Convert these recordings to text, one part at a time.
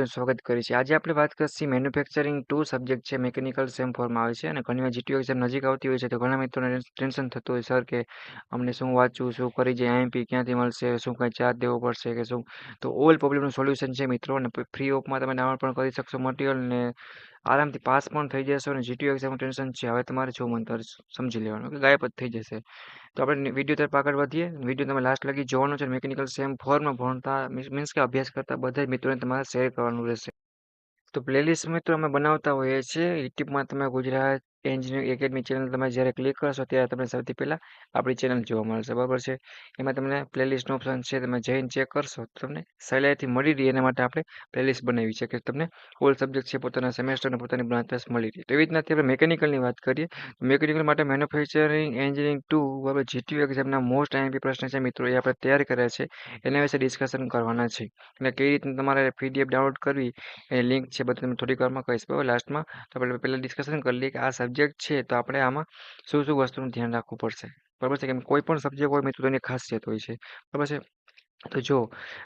મિત્રોનું સ્વાગત કરીએ છીએ. આજે આપણે વાત કરીશું મેન્યુફેક્ચરિંગ 2 સબ્જેક્ટ છે મિકેનિકલ સેમ ફોરમાં આવે છે અને ઘણીવાર જીટીયુ એક્ઝામ નજીક આવતી હોય છે તો ઘણા મિત્રોને ટેન્શન થતું હોય સર કે અમને શું વાંચવું, શું કરી જાય, આઈએમપી ક્યાંથી મળશે, શું કંઈ ચાર્જ દેવો પડશે કે શું. તો ઓલ પ્રોબ્લેમનું સોલ્યુશન છે મિત્રો અને ફ્રી ઓફમાં તમે ડાઉનલોડ પણ કરી શકશો મટીરિયલ ને આરામથી પાસ પણ થઈ જશો અને જીટીયુ એક્ઝામનું ટેન્શન છે હવે તમારે શું મંતર સમજી લેવાનું કે ગાયબ જ થઈ જશે. તો આપણે વિડીયો તરફ આગળ વધીએ. વિડીયો તમે લાસ્ટ લગી જોવાનો છે. મિકેનિકલ સેમ ફોરમાં ભણતા મીન્સ કે અભ્યાસ કરતા બધા જ મિત્રોને તમારે શેર કરવાનું રહેશે. તો પ્લેલિસ્ટ મિત્રો અમે બનાવતા હોઈએ છીએ. યુટ્યુબમાં તમે ગુજરાત એન્જિનિયરિંગ એકેડમી ચેનલ તમે જ્યારે ક્લિક કરશો ત્યારે તમને સૌથી પહેલાં આપણી ચેનલ જોવા મળશે, બરાબર છે. એમાં તમને પ્લેલિસ્ટનો ઓપ્શન છે, તમે જઈને ચેક કરશો તો તમને સહેલાઈથી મળી રહે એના માટે આપણે પ્લેલિસ્ટ બનાવી છે કે તમને ઓલ સબ્જેક્ટ છે પોતાના સેમેસ્ટર અને પોતાની બ્રાન્ચસ મળી રહે. તો એવી રીતના આપણે મેકેનિકલની વાત કરીએ. મેકેનિકલ માટે મેન્યુફેક્ચરિંગ એન્જિનિયરિંગ 2 બરાબર જીટીયુ એક્ઝામના મોસ્ટ આઈએમપી પ્રશ્ન છે મિત્રો એ આપણે તૈયાર કર્યા છે. એના વિશે ડિસ્કશન કરવાના છે અને કઈ રીતે તમારે પીડીએફ ડાઉનલોડ કરવી એની લિંક છે બધું તમને થોડીક વારમાં કહીશ, બરાબર. લાસ્ટમાં તો આપણે પહેલાં ડિસ્કશન કરી લઈએ કે આ સબ્જેક્ટ છે તો આપણે આમાં શું શું વસ્તુનું ધ્યાન રાખવું પડશે, બરાબર છે. કેમ કોઈ પણ સબ્જેક્ટ હોય મિત્રો એની ખાસિયત હોય છે, બરાબર છે. તો જો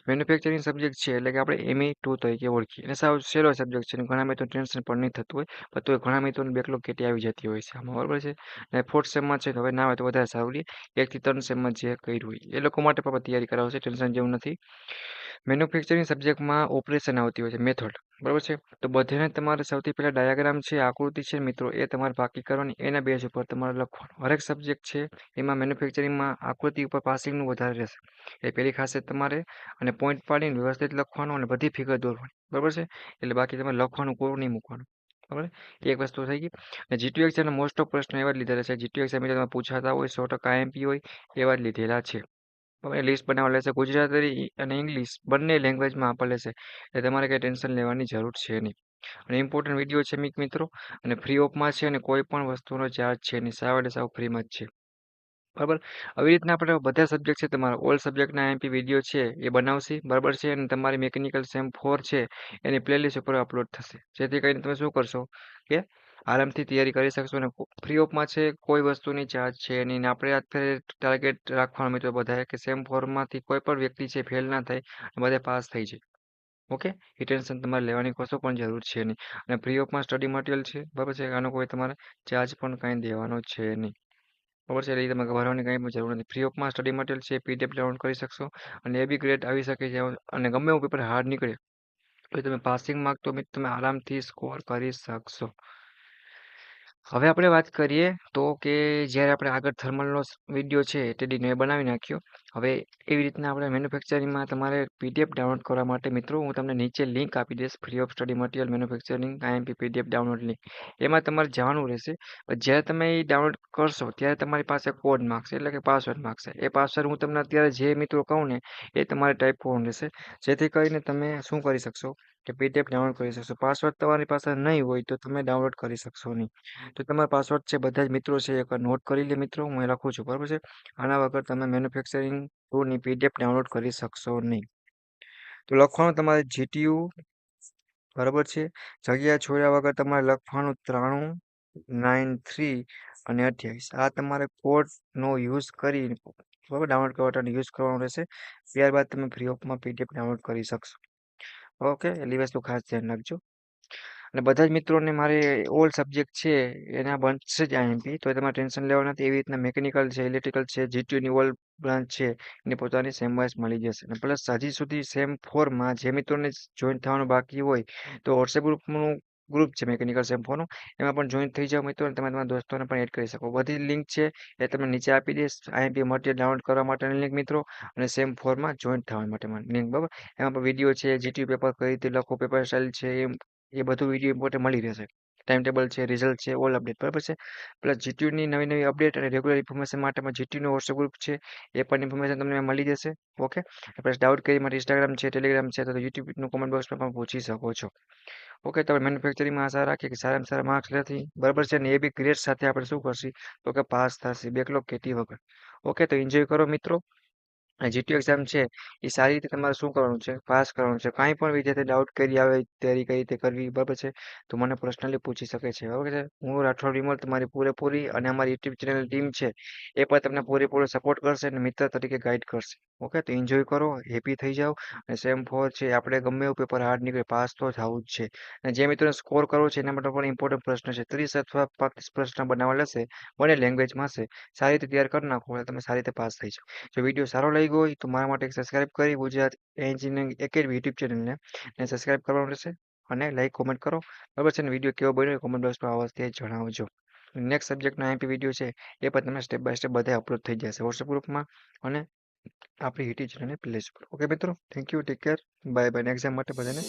મેન્યુફેક્ચરિંગ સબ્જેક્ટ છે એટલે કે આપણે એમઈ 2 તરીકે ઓળખીએ અને સાવ સહેલો સબ્જેક્ટ છે અને ઘણા મિત્રો ટેન્શન પણ નહીં થતું હોય પણ તો ઘણા મિત્રોને બેકલોગ કેટી આવી જતી હોય છે આમાં, બરાબર છે. અને ફોર્થ સેમમાં છે તો હવે ના હોય તો વધારે સારું રહે. 1 થી 3 સેમમાં જે કર્યું હોય એ લોકો માટે પણ તૈયારી કરાવશે, ટેન્શન જેવું નથી. મેન્યુફેક્ચરિંગ સબ્જેક્ટમાં ઓપરેશન આવતી હોય છે, મેથડ, બરાબર છે. તો બધાને તમારે સૌથી પહેલાં ડાયાગ્રામ છે, આકૃતિ છે મિત્રો એ તમારે પાકી કરવાની, એના બેઝ ઉપર તમારે લખવાનું. હરેક સબ્જેક્ટ છે એમાં મેન્યુફેક્ચરિંગમાં આકૃતિ ઉપર પાસિંગનું વધારે રહેશે, એ પહેલી ખાસિયત તમારે. અને પોઈન્ટ પાડીને વ્યવસ્થિત લખવાનું અને બધી ફિગર દોરવાની, બરાબર છે. એટલે બાકી તમે લખવાનું કોરું નહીં મૂકવાનું, બરાબર. એક વસ્તુ થઈ ગઈ. અને જીટીયુ એક્ઝામના મોસ્ટ ઓફ પ્રશ્નો એવા જ લીધેલા છે. જીટીયુ એક્ઝામ તમે પૂછાતા હોય 100% આઈએમપી હોય એવા જ લીધેલા છે. હવે લિસ્ટ બનાવવા લેશે ગુજરાતી અને ઇંગ્લિશ બંને લેંગ્વેજમાં આપેલ લેશે એટલે તમારે કંઈ ટેન્શન લેવાની જરૂર છે નહીં. અને ઇમ્પોર્ટન્ટ વિડીયો છે મિત્રો અને ફ્રી ઓફમાં છે અને કોઈ પણ વસ્તુનો ચાર્જ છે નહીં, સાવ એટલે સાવ ફ્રીમાં જ છે, બરાબર. આવી રીતના આપણે બધા સબ્જેક્ટ છે તમારા ઓલ સબ્જેક્ટના એમપી વિડીયો છે એ બનાવશે, બરાબર છે. અને તમારી મેકેનિકલ સેમ 4 છે એની પ્લેલિસ્ટ ઉપર અપલોડ થશે જેથી કરીને તમે શું કરશો કે આરામથી તૈયારી કરી શકશો અને ફ્રી ઓફમાં છે, કોઈ વસ્તુની ચાર્જ છે નહીં. ને આપણે અત્યારે ટાર્ગેટ રાખવાનું મિત્રો બધાએ કે સેમ 4માંથી કોઈ પણ વ્યક્તિ છે ફેલ ના થાય અને બધા પાસ થઈ જાય, ઓકે. એ ટેન્શન તમારે લેવાની કશો પણ જરૂર છે નહીં અને ફ્રી ઓફમાં સ્ટડી મટીરિયલ છે, બરાબર છે. આનો કોઈ તમારે ચાર્જ પણ કાંઈ દેવાનો છે નહીં, બરાબર છે. એટલે એ તમે ભરવાની કંઈ પણ જરૂર નથી. ફ્રી ઓફમાં સ્ટડી મટીરિયલ છે, પીડીએફ ડાઉનલોડ કરી શકશો અને એ બી ગ્રેડ આવી શકે છે અને ગમે એવું પેપર હાર્ડ નીકળે તો તમે પાસિંગ માર્ક તો મિત્રો તમે આરામથી સ્કોર કરી શકશો. હવે આપણે વાત કરીએ તો કે જ્યારે આપણે આગળ થર્મલનો વિડીયો છે ટેડીનો એ બનાવી નાખ્યો. હવે એવી રીતના આપણે મેન્યુફેક્ચરિંગમાં તમારે પીડીએફ ડાઉનલોડ કરવા માટે મિત્રો હું તમને નીચે લિંક આપી દઈશ, free of study material manufacturing IMP PDF download link. એમાં તમારે જવાનું રહેશે. જ્યારે તમે એ ડાઉનલોડ કરશો ત્યારે તમારી પાસે કોડ માગશે એટલે કે પાસવર્ડ માગશે. એ પાસવર્ડ હું તમને અત્યારે જે મિત્રો કહું ને એ તમારે ટાઈપ કરવાનું રહેશે જેથી કરીને તમે શું કરી શકશો કે પીડીએફ ડાઉનલોડ કરી શકશો. પાસવર્ડ તમારી પાસે નહીં હોય તો તમે ડાઉનલોડ કરી શકશો નહીં. તો તમારા પાસવર્ડ છે બધા જ મિત્રો છે એકવાર નોટ કરી લે મિત્રો, હું એ લખું છું, બરાબર છે. આના વગર તમે મેન્યુફેક્ચરિંગ 2ની પીડીએફ ડાઉનલોડ કરી શકશો નહીં. તો લખવાનું તમારે જીટીયુ, બરાબર છે. જગ્યા છોડ્યા વગર તમારે લખવાનું 9393 અને 28. આ તમારે કોડનો યુઝ કરી બરાબર ડાઉનલોડ કરવા માટે યુઝ કરવાનો રહેશે. ત્યારબાદ તમે ફ્રી ઓફમાં પીડીએફ ડાઉનલોડ કરી શકશો, ઓકે. એટલી વસ્તુ ખાસ ધ્યાન રાખજો. અને બધા જ મિત્રોને મારે ઓલ સબ્જેક્ટ છે એના બનશે જ આઈએમપી તો તમારે ટેન્શન લેવા નથી. એવી રીતના મેકેનિકલ છે, ઇલેક્ટ્રિકલ છે, જીટીયુની ઓલ બ્રાન્ચ છે એની પોતાની સેમ વાઇઝ મળી જશે. અને પ્લસ હજી સુધી સેમ 4માં જે મિત્રોને જોઈન થવાનું બાકી હોય તો વોટ્સએપ ગ્રુપનું ગ્રુપ છે મેકેનિકલ સેમ 4નું, એમાં પણ જોઈન થઈ જાઓ મિત્રો અને તમે તમારા દોસ્તોને પણ એડ કરી શકો. બધી લિંક છે એ તમને નીચે આપી દઈશ, આઈએમપી મટીરિયલ ડાઉનલોડ કરવા માટેની લિંક મિત્રો અને સેમ 4માં જોઈન થવા માટેની લિંક, બરાબર. એમાં પણ વિડીયો છે, જીટીયુ પેપર કઈ રીતે લખો, પેપર સ્ટાઇલ છે એ બધું વિડીયો ઇમ્પોર્ટન્ટ મળી રહેશે. ટાઈમ ટેબલ છે, રિઝલ્ટ છે, ઓલ અપડેટ, બરાબર છે. પ્લસ જીટીયુની નવી નવી અપડેટ અને રેગ્યુલર ઇન્ફોર્મેશન માટેમાં જીટીયુનો વોટ્સએપ ગ્રુપ છે એ પણ ઇન્ફોર્મેશન તમને મળી જશે, ઓકે. પ્લસ ડાઉટ કરી માટે ઇન્સ્ટાગ્રામ છે, ટેલિગ્રામ છે, તો યુટ્યુબનું કોમેન્ટ બોક્સમાં પણ પૂછી શકો છો, ઓકે. તમે મેન્યુફેક્ચરિંગમાં આશા રાખીએ કે સારામાં સારા માર્ક્સ લેતી, બરાબર છે. અને એ બી ગ્રેડ સાથે આપણે શું કરશી તો કે પાસ થશે બેકલોગ કેટી વગર, ઓકે. તો એન્જોય કરો મિત્રો. જીટીયુ એક્ઝામ છે એ સારી રીતે તમારે શું કરવાનું છે, પાસ કરવાનું છે. કાંઈ પણ વિદ્યાર્થી ડાઉટ કરી આવે તૈયારી કઈ રીતે કરવી, બરાબર છે, તો મને પર્સનલી પૂછી શકે છે, બરાબર છે. હું રાઠોડ વિમલ તમારી પૂરેપૂરી અને અમારી યુટ્યુબ ચેનલ ટીમ છે એ પણ તમને પૂરેપૂરો સપોર્ટ કરશે અને મિત્ર તરીકે ગાઈડ કરશે. ઓકે, તો એન્જોય કરો, હેપી થઈ જાઓ. અને સેમ ફોર છે આપણે ગમે એવું પેપર હાર્ડ નીકળે પાસ તો થવું જ છે. અને જે મિત્રોને સ્કોર કરવો છે એના માટે પણ ઇમ્પોર્ટન્ટ પ્રશ્ન છે. 30 અથવા 35 પ્રશ્ન બનાવવા લેશે, બંને લેંગ્વેજમાં હશે. સારી રીતે તૈયાર કરી નાખો એટલે તમે સારી રીતે પાસ થઈ જાઓ. જો વિડીયો સારો લાગ્યો હોય તો મારા માટે સબસ્ક્રાઇબ કરી ગુજરાત એન્જિનિયરિંગ એકેડમી યુટ્યુબ ચેનલને સબસ્ક્રાઇબ કરવાનું રહેશે. અને લાઈક કોમેન્ટ કરો. બરાબર છે ને, વિડીયો કેવો બન્યો કોમેન્ટ બોક્સમાં અવશ્ય જણાવજો. નેક્સ્ટ સબ્જેક્ટનો આઈએમપી વિડીયો છે એ પણ તમે સ્ટેપ બાય સ્ટેપ બધા અપલોડ થઈ જશે વોટ્સએપ ગ્રુપમાં અને આપણી યુટ્યુબ ચેનલને પ્લે પર. ઓકે મિત્રો, thank you, take care, bye bye. Exam માટે બધાને